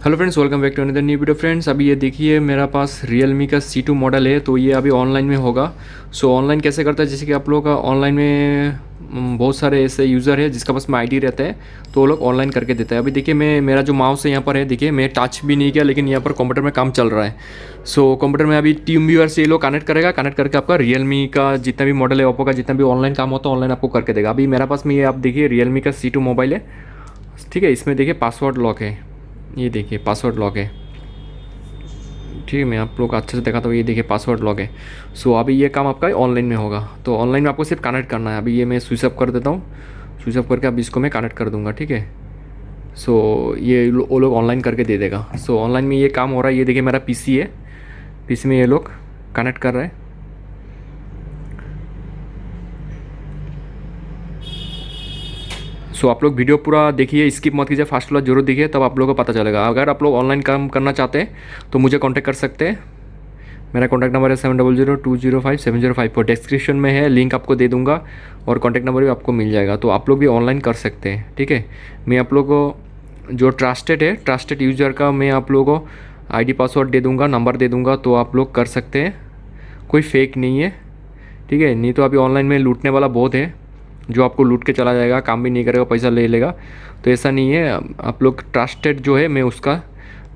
Hello friends, welcome back to another new video. Friends, अभी ये देखिए मेरा पास Realme का C2 मॉडल है, तो ये अभी ऑनलाइन में होगा। सो ऑनलाइन कैसे करता है, जैसे कि आप लोगों का ऑनलाइन में बहुत सारे ऐसे यूज़र है जिसका पास में आईडी रहता है, तो वो लोग ऑनलाइन करके देता है। अभी देखिए मेरा जो माउस है यहाँ पर है, देखिए मैं टच भी नहीं किया, लेकिन यहाँ पर कंप्यूटर में काम चल रहा है। सो कंप्यूटर में अभी टीम व्यूअर से ये लोग कनेक्ट करेगा, कनेक्ट करके आपका Realme का जितना भी मॉडल है, ओप्पो का जितना भी ऑनलाइन काम होता है ऑनलाइन आपको करके देगा। अभी मेरा पास में ये आप देखिए Realme का C2 मोबाइल है, ठीक है। इसमें देखिए पासवर्ड लॉक है, ये देखिए पासवर्ड लॉक है, ठीक है। मैं आप लोग को अच्छे से दिखाता हूँ, ये देखिए पासवर्ड लॉक है। सो अभी ये काम आपका ऑनलाइन में होगा, तो ऑनलाइन में आपको सिर्फ कनेक्ट करना है। अभी ये मैं स्विच अप कर देता हूँ, स्विच अप करके अब इसको मैं कनेक्ट कर दूँगा, ठीक है। सो ये वो लोग ऑनलाइन करके दे देगा। सो ऑनलाइन में ये काम हो रहा है। ये देखिए मेरा पीसी है, पीसी में ये लोग कनेक्ट कर रहे हैं। सो आप लोग वीडियो पूरा देखिए, स्किप मत कीजिए, फास्ट वाला जरूर देखिए, तब आप लोगों को पता चलेगा। अगर आप लोग ऑनलाइन काम करना चाहते हैं तो मुझे कांटेक्ट कर सकते हैं। मेरा कॉन्टैक्ट नंबर है 7002057054, डिस्क्रिप्शन में है, लिंक आपको दे दूंगा और कॉन्टैक्ट नंबर भी आपको मिल जाएगा, तो आप लोग भी ऑनलाइन कर सकते हैं, ठीक है। मैं आप लोगों को जो ट्रस्टेड है, ट्रस्टेड यूज़र का मैं आप लोगों को आईडी पासवर्ड दे दूँगा, नंबर दे दूँगा, तो आप लोग कर सकते हैं। कोई फेक नहीं है, ठीक है। नहीं तो अभी ऑनलाइन में लूटने वाला बहुत है, जो आपको लूट के चला जाएगा, काम भी नहीं करेगा, पैसा ले लेगा। तो ऐसा नहीं है, आप लोग ट्रस्टेड जो है, मैं उसका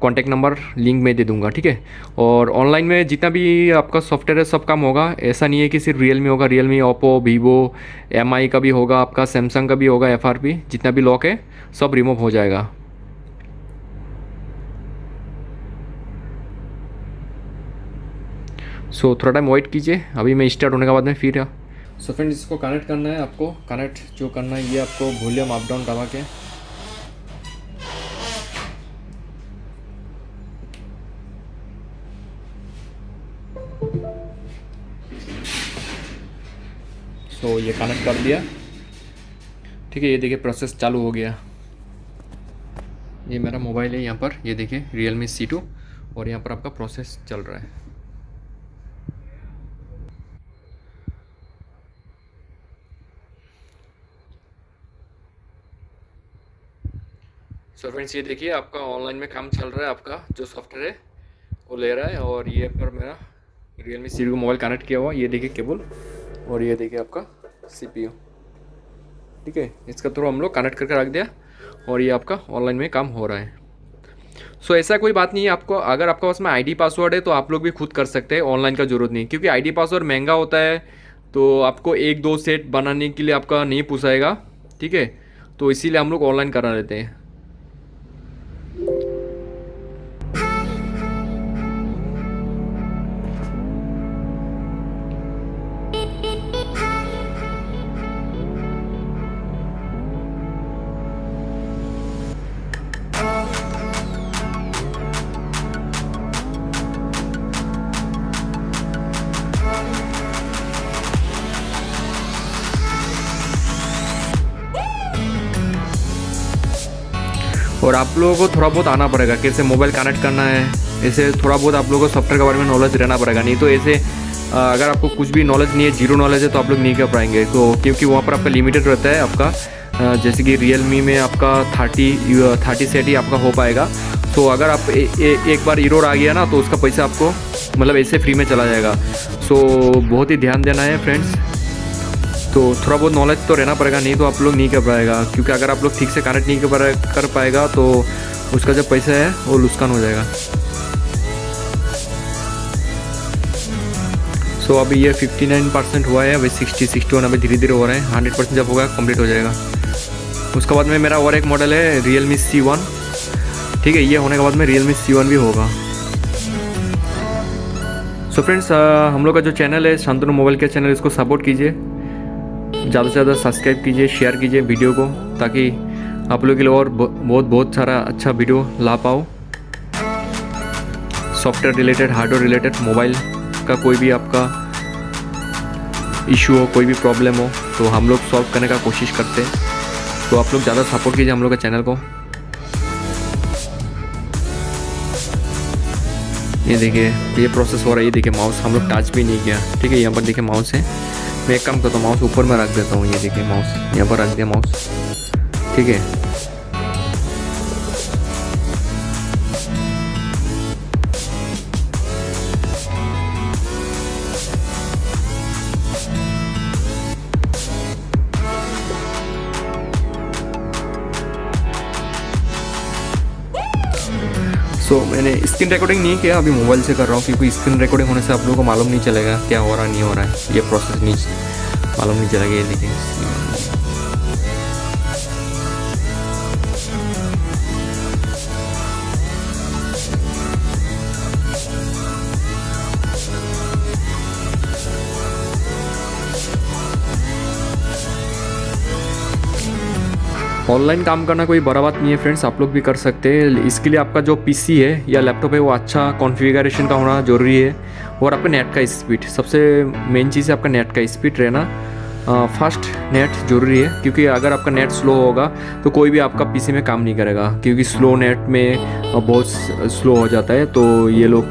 कॉन्टैक्ट नंबर लिंक में दे दूंगा, ठीक है। और ऑनलाइन में जितना भी आपका सॉफ्टवेयर है सब काम होगा। ऐसा नहीं है कि सिर्फ Realme होगा, Realme, ओप्पो, वीवो, MI का भी होगा, आपका सैमसंग का भी होगा। FRP जितना भी लॉक है सब रिमूव हो जाएगा। सो थोड़ा टाइम वेट कीजिए, अभी मैं स्टार्ट होने के बाद में फिर। सो फ्रेंड्स, इसको कनेक्ट करना है आपको, कनेक्ट जो करना है ये आपको वॉल्यूम अप डाउन दबा के, सो ये कनेक्ट कर दिया, ठीक है। ये देखिए प्रोसेस चालू हो गया। ये मेरा मोबाइल है यहाँ पर, ये देखिए Realme C2, और यहाँ पर आपका प्रोसेस चल रहा है। सो फ्रेंड्स, ये देखिए आपका ऑनलाइन में काम चल रहा है, आपका जो सॉफ्टवेयर है वो ले रहा है। और ये पर मेरा Realme C2 मोबाइल कनेक्ट किया हुआ, ये देखिए केबल, और ये देखिए आपका CPU, ठीक है। इसका थ्रू हम लोग कनेक्ट करके रख दिया और ये आपका ऑनलाइन में काम हो रहा है। सो ऐसा कोई बात नहीं है, आपको अगर आपके पास में आईडी पासवर्ड है तो आप लोग भी खुद कर सकते हैं, ऑनलाइन का ज़रूरत नहीं, क्योंकि आईडी पासवर्ड महंगा होता है, तो आपको एक दो सेट बनाने के लिए आपका नहीं पोसाएगा, ठीक है। तो इसीलिए हम लोग ऑनलाइन करा लेते हैं। और आप लोगों को थोड़ा बहुत आना पड़ेगा, कैसे मोबाइल कनेक्ट करना है, ऐसे थोड़ा बहुत आप लोगों को सॉफ्टवेयर के बारे में नॉलेज रहना पड़ेगा। नहीं तो ऐसे अगर आपको कुछ भी नॉलेज नहीं है, जीरो नॉलेज है, तो आप लोग नहीं कर पाएंगे। तो क्योंकि वहाँ पर आपका लिमिटेड रहता है आपका, जैसे कि Realme में आपका 30 सेट ही आपका हो पाएगा। तो अगर आप एक बार एरर आ गया ना, तो उसका पैसा आपको मतलब ऐसे फ्री में चला जाएगा। सो बहुत ही ध्यान देना है फ्रेंड्स, तो थोड़ा बहुत नॉलेज तो रहना पड़ेगा, नहीं तो आप लोग नहीं कर पाएगा। क्योंकि अगर आप लोग ठीक से कनेक्ट नहीं कर पाएगा तो उसका जो पैसा है वो नुकसान हो जाएगा। सो अभी ये 59% हुआ है, अभी 61 अभी धीरे धीरे हो रहे हैं। 100% जब होगा कंप्लीट हो जाएगा। उसके बाद में मेरा और एक मॉडल है Realme C1, ठीक है। ये होने के बाद में Realme C1 भी होगा। सो फ्रेंड्स, हम लोग का जो चैनल है शांतनु मोबाइल के चैनल, इसको सपोर्ट कीजिए, ज़्यादा से ज़्यादा सब्सक्राइब कीजिए, शेयर कीजिए वीडियो को, ताकि आप लोगों के लिए और बहुत सारा अच्छा वीडियो ला पाओ। Software related, hardware related, mobile का कोई भी आपका इशू हो, कोई भी प्रॉब्लम हो, तो हम लोग सॉल्व करने का कोशिश करते हैं। तो आप लोग ज़्यादा सपोर्ट कीजिए हम लोग के चैनल को। ये देखिए ये प्रोसेस हो रहा है, ये देखिए माउस हम लोग टच भी नहीं किया, ठीक है। यहाँ पर देखिए माउस है, मैं एक काम करता हूँ, माउस ऊपर में रख देता हूँ। ये देखिए माउस यहाँ पर रख दिया माउस, ठीक है। सो मैंने स्क्रीन रिकॉर्डिंग नहीं किया, अभी मोबाइल से कर रहा हूँ, क्योंकि स्क्रीन रिकॉर्डिंग होने से आप लोगों को मालूम नहीं चलेगा क्या हो रहा नहीं हो रहा है, ये प्रोसेस नहीं मालूम नहीं चलेगा। ये देखिए ऑनलाइन काम करना कोई बड़ा बात नहीं है फ्रेंड्स, आप लोग भी कर सकते हैं। इसके लिए आपका जो पीसी है या लैपटॉप है वो अच्छा कॉन्फ़िगरेशन का होना ज़रूरी है, और आपका नेट का स्पीड, सबसे मेन चीज़ है आपका नेट का स्पीड रहना। फास्ट नेट ज़रूरी है, क्योंकि अगर आपका नेट स्लो होगा तो कोई भी आपका पीसी में काम नहीं करेगा, क्योंकि स्लो नेट में बहुत स्लो हो जाता है, तो ये लोग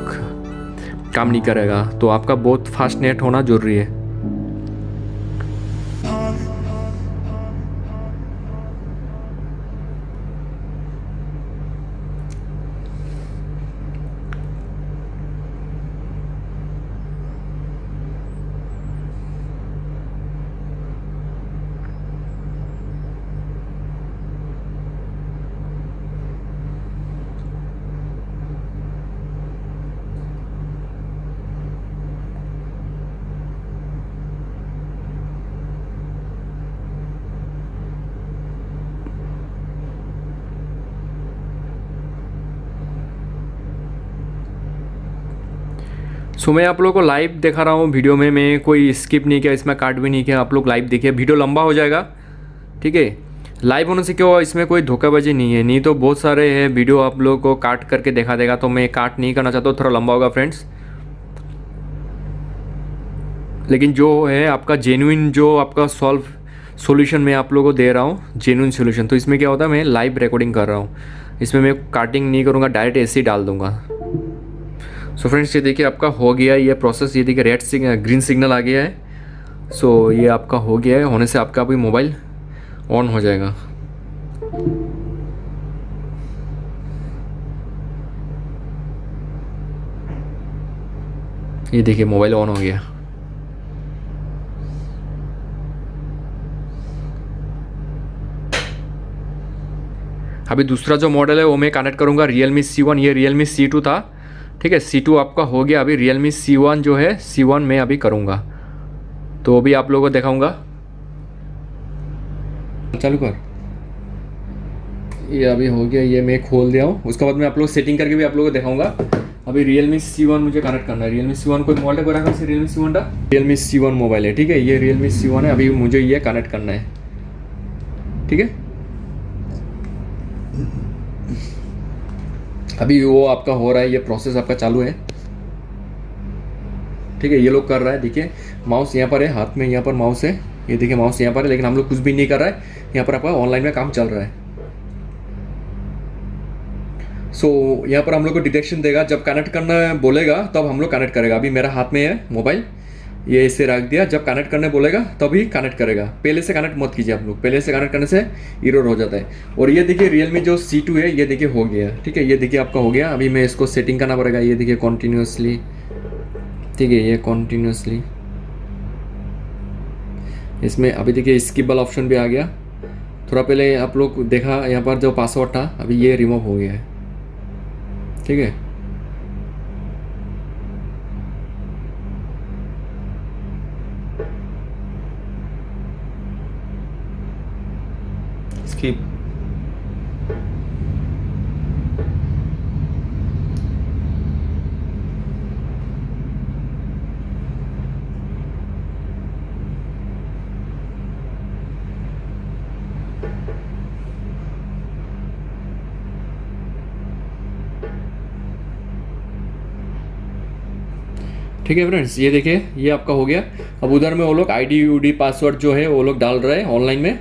काम नहीं करेगा। तो आपका बहुत फास्ट नेट होना ज़रूरी है। सो मैं आप लोगों को लाइव दिखा रहा हूँ वीडियो में, मैं कोई स्किप नहीं किया, इसमें काट भी नहीं किया। आप लोग लाइव देखिए, वीडियो लंबा हो जाएगा, ठीक है। लाइव होने से क्या हुआ, इसमें कोई धोखाबाजी नहीं है, नहीं तो बहुत सारे है वीडियो आप लोगों को काट करके दिखा देगा, तो मैं काट नहीं करना चाहता हूँ, थोड़ा लंबा होगा फ्रेंड्स। लेकिन जो है आपका जेन्युइन, जो आपका सॉल्यूशन मैं आप लोगों को दे रहा हूँ, जेन्युइन सॉल्यूशन। तो इसमें क्या होता है, मैं लाइव रिकॉर्डिंग कर रहा हूँ, इसमें मैं काटिंग नहीं करूँगा, डायरेक्ट ऐसे ही डाल दूँगा। सो फ्रेंड्स ये देखिए आपका हो गया ये प्रोसेस, ये देखिए ग्रीन सिग्नल आ गया है। सो ये आपका हो गया है, होने से आपका अभी मोबाइल ऑन हो जाएगा। ये देखिए मोबाइल ऑन हो गया। अभी दूसरा जो मॉडल है वो मैं कनेक्ट करूँगा Realme C1, ये Realme C2 था, ठीक है। C2 आपका हो गया, अभी Realme C1 जो है C1 मैं अभी करूँगा, तो अभी आप लोगों को दिखाऊँगा। चालू कर, ये अभी हो गया, ये मैं खोल दिया हूँ। उसके बाद मैं आप लोग सेटिंग करके भी आप लोगों को दिखाऊँगा। अभी Realme C1 मुझे कनेक्ट करना है। Realme C1 कोई मॉडल को रखा है, Realme C1 का Realme C1 मोबाइल है, ठीक है। ये Realme C1 है, अभी मुझे ये कनेक्ट करना है, ठीक है। अभी वो आपका हो रहा है, ये प्रोसेस आपका चालू है, ठीक है। ये लोग कर रहा है, देखिए माउस यहाँ पर है, हाथ में यहाँ पर माउस है, ये देखिए माउस यहाँ पर है, लेकिन हम लोग कुछ भी नहीं कर रहा है, यहाँ पर आपका ऑनलाइन में काम चल रहा है। सो यहाँ पर हम लोग को डिटेक्शन देगा, जब कनेक्ट करना बोलेगा तब हम लोग कनेक्ट करेगा। अभी मेरा हाथ में है मोबाइल, ये इसे रख दिया, जब कनेक्ट करने बोलेगा तभी कनेक्ट करेगा। पहले से कनेक्ट मत कीजिए आप लोग, पहले से कनेक्ट करने से एरर हो जाता है। और ये देखिए Realme जो C2 है, ये देखिए हो गया, ठीक है। ये देखिए आपका हो गया, अभी मैं इसको सेटिंग करना पड़ेगा। ये देखिए कॉन्टीन्यूसली, ठीक है, ये कॉन्टीन्यूसली, इसमें अभी देखिए स्किप वाला ऑप्शन भी आ गया। थोड़ा पहले आप लोग देखा यहाँ पर जो पासवर्ड था, अभी ये रिमूव हो गया है, ठीक है। स्किप, ठीक है फ्रेंड्स। ये देखिए ये आपका हो गया। अब उधर में वो लोग ID UD पासवर्ड जो है वो लोग डाल रहे हैं ऑनलाइन में,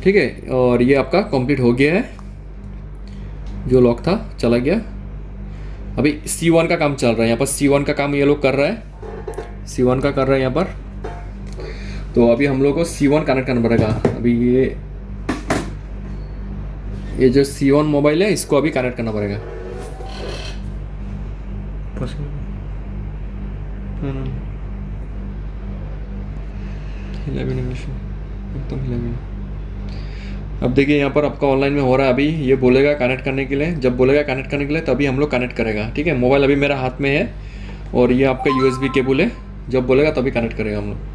ठीक है। और ये आपका कंप्लीट हो गया है, जो लॉक था चला गया। अभी C1 का काम चल रहा है, यहाँ पर C1 का काम ये लोग कर रहा है, C1 का कर रहा है यहाँ पर। तो अभी हम लोग को C1 कनेक्ट करना पड़ेगा। अभी ये जो C1 मोबाइल है इसको अभी कनेक्ट करना पड़ेगा। हिला भी नहीं, एकदम हिला भी नहीं। अब देखिए यहाँ पर आपका ऑनलाइन में हो रहा है। अभी ये बोलेगा कनेक्ट करने के लिए, जब बोलेगा कनेक्ट करने के लिए तभी हम लोग कनेक्ट करेगा। ठीक है, मोबाइल अभी मेरा हाथ में है और ये आपका USB केबल है, जब बोलेगा तभी कनेक्ट करेगा हम लोग।